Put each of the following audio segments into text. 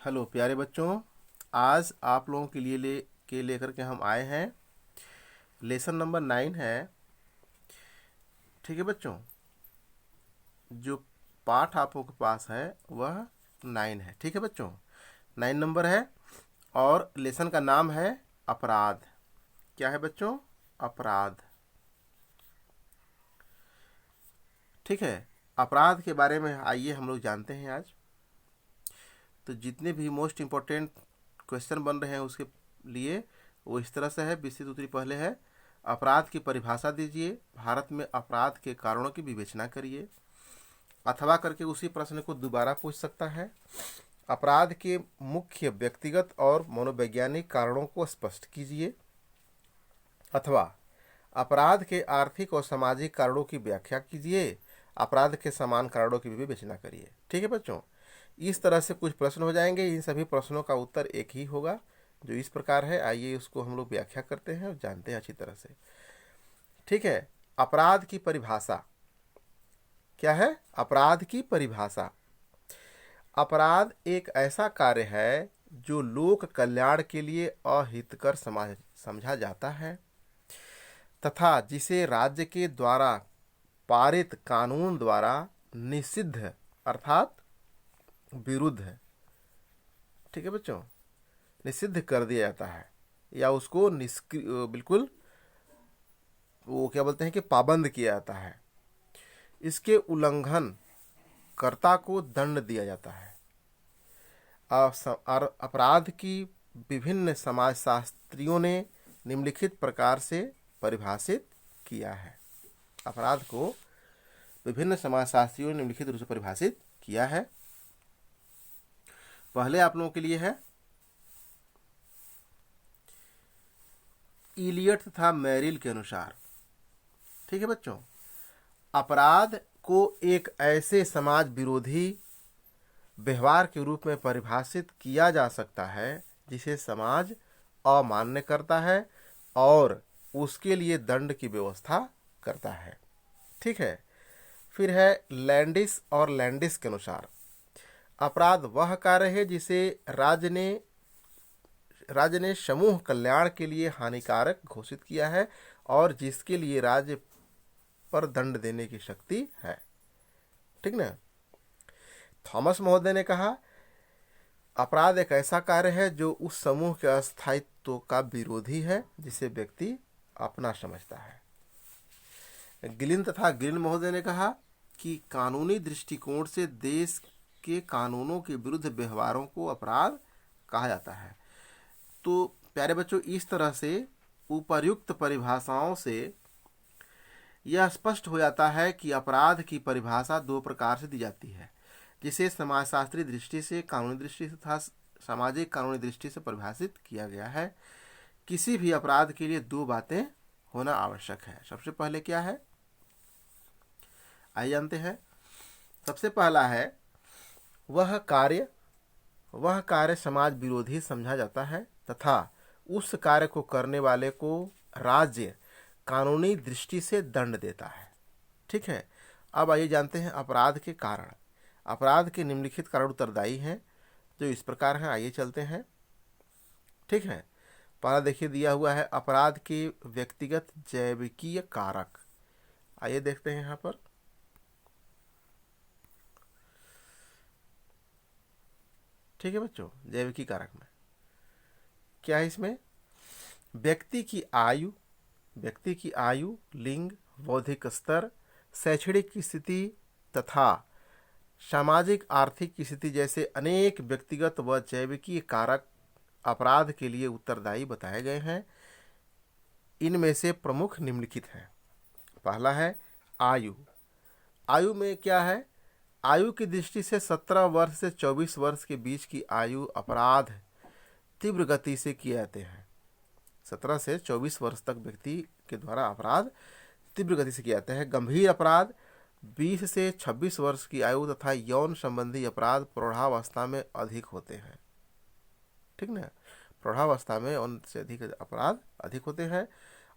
Hello प्यारे बच्चों। आज आप लोगों के लिए लेकर के हम आए हैं। लेसन नंबर 9 है। ठीक है बच्चों, जो पाठ आप लोगों के पास है वह 9 है। ठीक है बच्चों, 9 नंबर है और लेसन का नाम है अपराध। क्या है बच्चों? अपराध। ठीक है, अपराध के बारे में आइए हम लोग जानते हैं आज। तो जितने भी मोस्ट इम्पोर्टेंट क्वेश्चन बन रहे हैं उसके लिए वो इस तरह से है। विस्तृत उत्तरी पहले है, अपराध की परिभाषा दीजिए, भारत में अपराध के कारणों की विवेचना करिए। अथवा करके उसी प्रश्न को दोबारा पूछ सकता है। अपराध के मुख्य व्यक्तिगत और मनोवैज्ञानिक कारणों को स्पष्ट कीजिए। अथवा अपराध के आर्थिक और सामाजिक कारणों की व्याख्या कीजिए। अपराध के समान कारणों की भी विवेचना करिए। ठीक है बच्चों, इस तरह से कुछ प्रश्न हो जाएंगे। इन सभी प्रश्नों का उत्तर एक ही होगा जो इस प्रकार है। आइए उसको हम लोग व्याख्या करते हैं और जानते हैं अच्छी तरह से। ठीक है, अपराध की परिभाषा क्या है? अपराध की परिभाषा, अपराध एक ऐसा कार्य है जो लोक कल्याण के लिए अहितकर समझा जाता है तथा जिसे राज्य के द्वारा पारित कानून द्वारा निषिद्ध अर्थात विरुद्ध है। ठीक है बच्चों, निषिद्ध कर दिया जाता है या उसको बिल्कुल वो क्या बोलते हैं कि पाबंद किया जाता है। इसके उल्लंघन कर्ता को दंड दिया जाता है। और अपराध की विभिन्न समाजशास्त्रियों ने निम्नलिखित प्रकार से परिभाषित किया है। अपराध को विभिन्न समाजशास्त्रियों ने निम्नलिखित रूप से परिभाषित किया है। पहले आप लोगों के लिए है इलियट तथा मैरिल के अनुसार। ठीक है बच्चों, अपराध को एक ऐसे समाज विरोधी व्यवहार के रूप में परिभाषित किया जा सकता है जिसे समाज अमान्य करता है और उसके लिए दंड की व्यवस्था करता है। ठीक है, फिर है लैंडिस और लैंडिस के अनुसार अपराध वह कार्य है जिसे राज्य ने समूह कल्याण के लिए हानिकारक घोषित किया है और जिसके लिए राज्य पर दंड देने की शक्ति है। ठीक ना? थॉमस महोदय ने कहा अपराध एक ऐसा कार्य है जो उस समूह के अस्थायित्व का विरोधी है जिसे व्यक्ति अपना समझता है। गिलिन तथा ग्रीन महोदय ने कहा कि कानूनी दृष्टिकोण से देश के कानूनों के विरुद्ध व्यवहारों को अपराध कहा जाता है। तो प्यारे बच्चों, इस तरह से उपर्युक्त परिभाषाओं से यह स्पष्ट हो जाता है कि अपराध की परिभाषा दो प्रकार से दी जाती है, जिसे समाजशास्त्रीय दृष्टि से, कानूनी दृष्टि से तथा सामाजिक कानूनी दृष्टि से परिभाषित किया गया है। किसी भी अपराध के लिए दो बातें होना आवश्यक है। सबसे पहले क्या है, आइए जानते हैं। सबसे पहला है वह कार्य समाज विरोधी समझा जाता है तथा उस कार्य को करने वाले को राज्य कानूनी दृष्टि से दंड देता है। ठीक है, अब आइए जानते हैं अपराध के कारण। अपराध के निम्नलिखित कारण उत्तरदायी हैं जो इस प्रकार हैं। आइए चलते हैं। ठीक है, पहला देखिए दिया हुआ है अपराध के व्यक्तिगत जैविकीय कारक। आइए देखते हैं यहाँ पर। ठीक है बच्चों, जैविकी कारक में क्या है? इसमें व्यक्ति की आयु, लिंग, बौद्धिक स्तर, शैक्षणिक की स्थिति तथा सामाजिक आर्थिक की स्थिति जैसे अनेक व्यक्तिगत व जैविकीय कारक अपराध के लिए उत्तरदायी बताए गए हैं। इनमें से प्रमुख निम्नलिखित हैं। पहला है आयु। आयु में क्या है? आयु की दृष्टि से 17 वर्ष से 24 वर्ष के बीच की आयु अपराध तीव्र गति से किए जाते हैं। 17 से 24 वर्ष तक व्यक्ति के द्वारा अपराध तीव्र गति से किए जाते हैं। गंभीर अपराध 20 से 26 वर्ष की आयु तथा यौन संबंधी अपराध प्रौढ़ावस्था में अधिक होते हैं। ठीक ना? प्रौढ़ावस्था में उनसे अधिक अपराध अधिक होते हैं।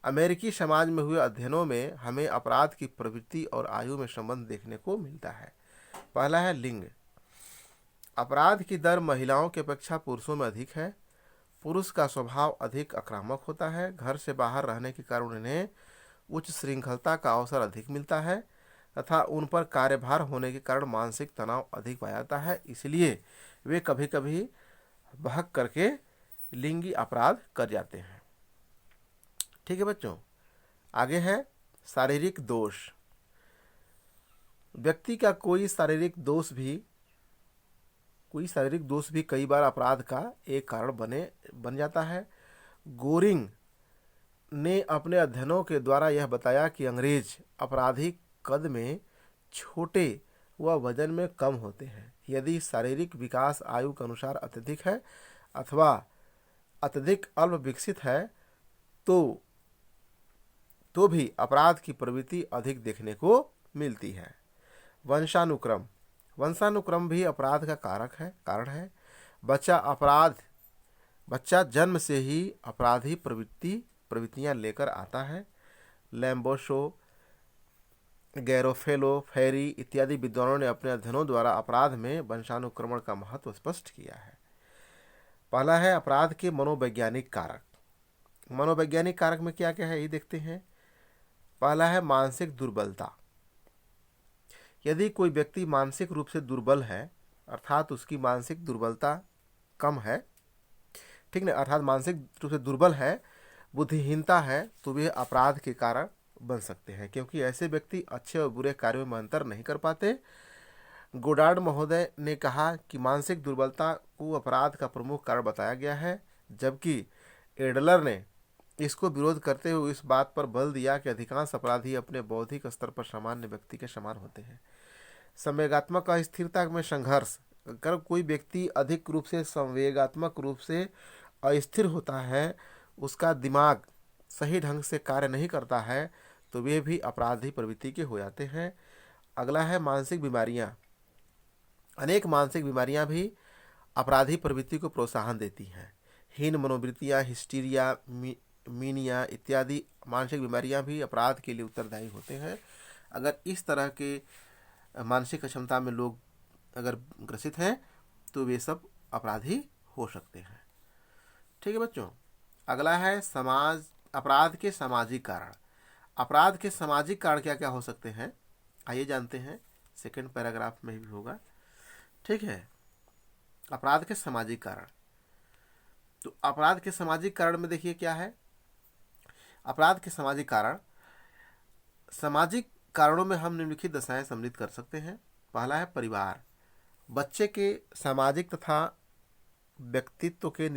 अमेरिकी समाज में हुए अध्ययनों में हमें अपराध की प्रवृत्ति और आयु में संबंध देखने को मिलता है। पहला है लिंग। अपराध की दर महिलाओं की अपेक्षा पुरुषों में अधिक है। पुरुष का स्वभाव अधिक आक्रामक होता है। घर से बाहर रहने के कारण उन्हें उच्च श्रृंखलता का अवसर अधिक मिलता है तथा उन पर कार्यभार होने के कारण मानसिक तनाव अधिक पाया जाता है। इसलिए वे कभी कभी बहक करके लिंगी अपराध कर जाते हैं। ठीक है बच्चों, आगे है शारीरिक दोष। व्यक्ति का कोई शारीरिक दोष भी कई बार अपराध का एक कारण बन जाता है। गोरिंग ने अपने अध्ययनों के द्वारा यह बताया कि अंग्रेज अपराधी कद में छोटे व वजन में कम होते हैं। यदि शारीरिक विकास आयु के अनुसार अत्यधिक है अथवा अत्यधिक अल्प विकसित है तो भी अपराध की प्रवृत्ति अधिक देखने को मिलती है। वंशानुक्रम भी अपराध का कारण है। बच्चा जन्म से ही अपराधी प्रवृत्तियां लेकर आता है। लैम्बोशो, गैरोफेलो, फेरी इत्यादि विद्वानों ने अपने अध्ययनों द्वारा अपराध में वंशानुक्रमण का महत्व स्पष्ट किया है। पहला है अपराध के मनोवैज्ञानिक कारक। मनोवैज्ञानिक कारक में क्या क्या है ये देखते हैं। पहला है मानसिक दुर्बलता। यदि कोई व्यक्ति मानसिक रूप से दुर्बल है अर्थात उसकी मानसिक दुर्बलता कम है, ठीक ना, अर्थात मानसिक रूप से दुर्बल है, बुद्धिहीनता है, तो वे अपराध के कारण बन सकते हैं, क्योंकि ऐसे व्यक्ति अच्छे और बुरे कार्यों में अंतर नहीं कर पाते। गोडार्ड महोदय ने कहा कि मानसिक दुर्बलता को अपराध का प्रमुख कारण बताया गया है, जबकि एडलर ने इसको विरोध करते हुए इस बात पर बल दिया कि अधिकांश अपराधी अपने बौद्धिक स्तर पर सामान्य व्यक्ति के समान होते हैं। संवेगात्मक अस्थिरता में संघर्ष। अगर कोई व्यक्ति अधिक रूप से संवेगात्मक रूप से अस्थिर होता है, उसका दिमाग सही ढंग से कार्य नहीं करता है, तो वे भी अपराधी प्रवृत्ति के हो जाते हैं। अगला है मानसिक बीमारियां। अनेक मानसिक बीमारियां भी अपराधी प्रवृत्ति को प्रोत्साहन देती हैं। हीन मनोवृत्तियां, हिस्टीरिया, मीनिया इत्यादि मानसिक बीमारियां भी अपराध के लिए उत्तरदायी होते हैं। अगर इस तरह के मानसिक अक्षमता में लोग अगर ग्रसित हैं तो वे सब अपराधी हो सकते हैं। ठीक है बच्चों, अगला है अपराध के सामाजिक कारण। अपराध के सामाजिक कारण क्या क्या हो सकते हैं आइए जानते हैं। सेकंड पैराग्राफ में भी होगा। ठीक है, अपराध के सामाजिक कारण। तो अपराध के सामाजिक कारण में देखिए क्या है। अपराध के सामाजिक कारणों में हम निम्नलिखित दशाएं सम्मिलित कर सकते हैं। पहला है परिवार। बच्चे के सामाजिक तथा व्यक्तित्व के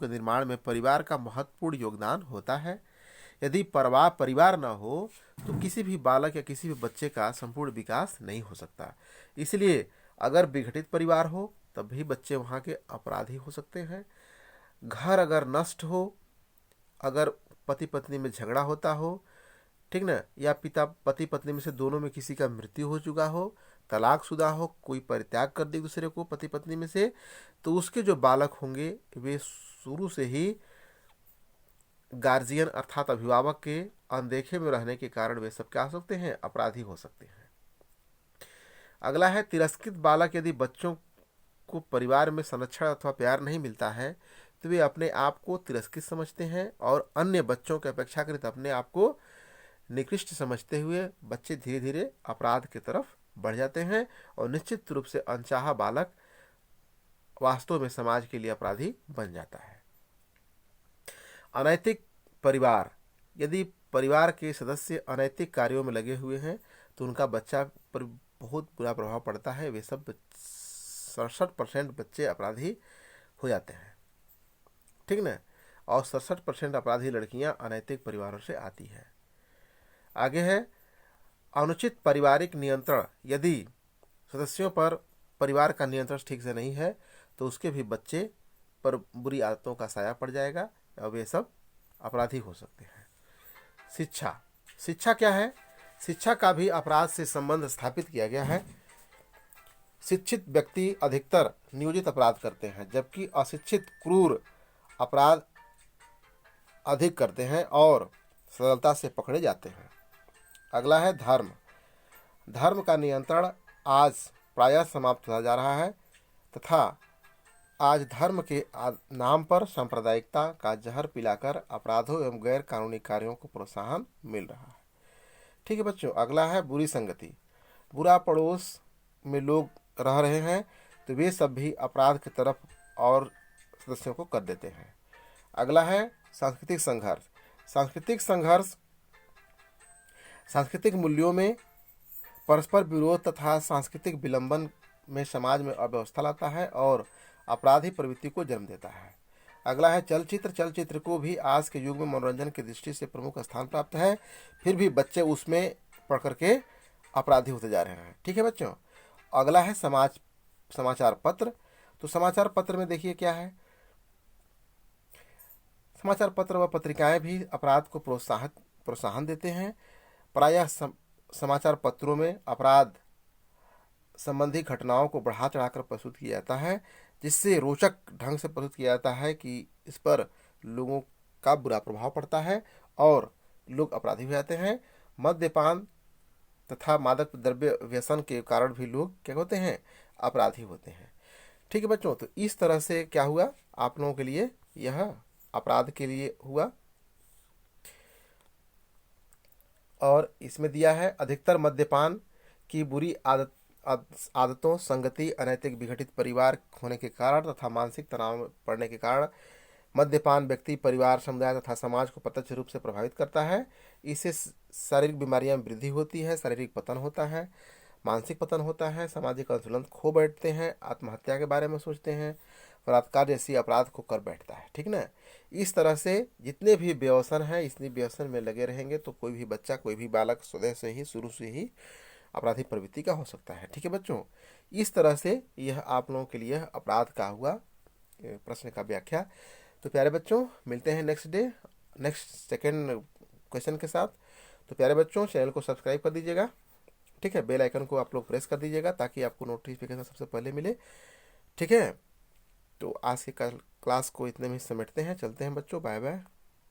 निर्माण में परिवार का महत्वपूर्ण योगदान होता है। यदि परिवार न हो तो किसी भी बालक या किसी भी बच्चे का संपूर्ण विकास नहीं हो सकता। इसलिए अगर विघटित परिवार हो तब भी बच्चे वहाँ के अपराधी हो सकते हैं। घर अगर नष्ट हो, अगर पति पत्नी में झगड़ा होता हो, ठीक ना, या पति पत्नी में से दोनों में किसी का मृत्यु हो चुका हो, तलाकशुदा हो, कोई परित्याग कर दे दूसरे को पति पत्नी में से, तो उसके जो बालक होंगे वे शुरू से ही गार्जियन अर्थात अभिभावक के अनदेखे में रहने के कारण वे सब क्या हो सकते हैं, अपराधी हो सकते हैं। अगला है तिरस्कृत बालक। यदि बच्चों को परिवार में संरक्षण अथवा प्यार नहीं मिलता है तो वे अपने आप को तिरस्कृत समझते हैं और अन्य बच्चों के अपेक्षाकृत अपने आप को निकृष्ट समझते हुए बच्चे धीरे धीरे अपराध की तरफ बढ़ जाते हैं और निश्चित रूप से अनचाहा बालक वास्तव में समाज के लिए अपराधी बन जाता है। अनैतिक परिवार। यदि परिवार के सदस्य अनैतिक कार्यों में लगे हुए हैं तो उनका बच्चा पर बहुत बुरा प्रभाव पड़ता है। वे सब 67% बच्चे अपराधी हो जाते हैं, ठीक ना, और 67% अपराधी लड़कियां अनैतिक परिवारों से आती है। आगे है अनुचित पारिवारिक नियंत्रण। यदि सदस्यों पर परिवार का नियंत्रण ठीक से नहीं है तो उसके भी बच्चे पर बुरी आदतों का साया पड़ जाएगा और वे सब अपराधी हो सकते हैं। शिक्षा क्या है। शिक्षा का भी अपराध से संबंध स्थापित किया गया है। शिक्षित व्यक्ति अधिकतर नियोजित अपराध करते हैं, जबकि अशिक्षित क्रूर अपराध अधिक करते हैं और सरलता से पकड़े जाते हैं। अगला है धर्म। धर्म का नियंत्रण आज प्रायः समाप्त होता जा रहा है तथा आज धर्म के नाम पर सांप्रदायिकता का जहर पिलाकर अपराधों एवं गैर कानूनी कार्यों को प्रोत्साहन मिल रहा है। ठीक है बच्चों, अगला है बुरी संगति। बुरा पड़ोस में लोग रह रहे हैं तो वे सब भी अपराध की तरफ और सदस्यों को कर देते हैं। अगला है सांस्कृतिक संघर्ष। सांस्कृतिक संघर्ष सांस्कृतिक मूल्यों में परस्पर विरोध तथा सांस्कृतिक विलंबन में समाज में अव्यवस्था लाता है और अपराधी प्रवृत्ति को जन्म देता है। अगला है चलचित्र। चलचित्र को भी आज के युग में मनोरंजन की दृष्टि से प्रमुख स्थान प्राप्त है, फिर भी बच्चे उसमें पढ़ करके अपराधी होते जा रहे हैं। ठीक है बच्चों, अगला है समाचार पत्र। तो समाचार पत्र में देखिए क्या है, समाचार पत्र व पत्रिकाएं भी अपराध को प्रोत्साहन देते हैं। प्रायः समाचार पत्रों में अपराध संबंधी घटनाओं को बढ़ा चढ़ाकर प्रस्तुत किया जाता है, जिससे रोचक ढंग से प्रस्तुत किया जाता है कि इस पर लोगों का बुरा प्रभाव पड़ता है और लोग अपराधी हो जाते हैं। मद्यपान तथा मादक द्रव्य व्यसन के कारण भी लोग क्या होते हैं, अपराधी होते हैं। ठीक है बच्चों, तो इस तरह से क्या हुआ, आप लोगों के लिए यह अपराध के लिए हुआ। और इसमें दिया है अधिकतर मद्यपान की बुरी आदतों, संगति, अनैतिक विघटित परिवार होने के कारण तथा मानसिक तनाव में पड़ने के कारण मद्यपान व्यक्ति, परिवार, समुदाय तथा समाज को प्रत्यक्ष रूप से प्रभावित करता है। इससे शारीरिक बीमारियां में वृद्धि होती है, शारीरिक पतन होता है, मानसिक पतन होता है, सामाजिक संतुलन खो बैठते हैं, आत्महत्या के बारे में सोचते हैं, बलात्कार जैसी अपराध को कर बैठता है। ठीक ना, इस तरह से जितने भी व्यसन हैं, इतनी व्यसन में लगे रहेंगे तो कोई भी बच्चा, कोई भी बालक स्वतः से ही, शुरू से ही अपराधी प्रवृत्ति का हो सकता है। ठीक है बच्चों, इस तरह से यह आप लोगों के लिए अपराध का हुआ प्रश्न का व्याख्या। तो प्यारे बच्चों, मिलते हैं नेक्स्ट सेकेंड क्वेश्चन के साथ। तो प्यारे बच्चों, चैनल को सब्सक्राइब कर दीजिएगा। ठीक है, बेल आइकन को आप लोग प्रेस कर दीजिएगा ताकि आपको नोटिफिकेशन सबसे पहले मिले। ठीक है, तो आज के क्लास को इतने में समेटते हैं, चलते हैं बच्चों, बाय बाय।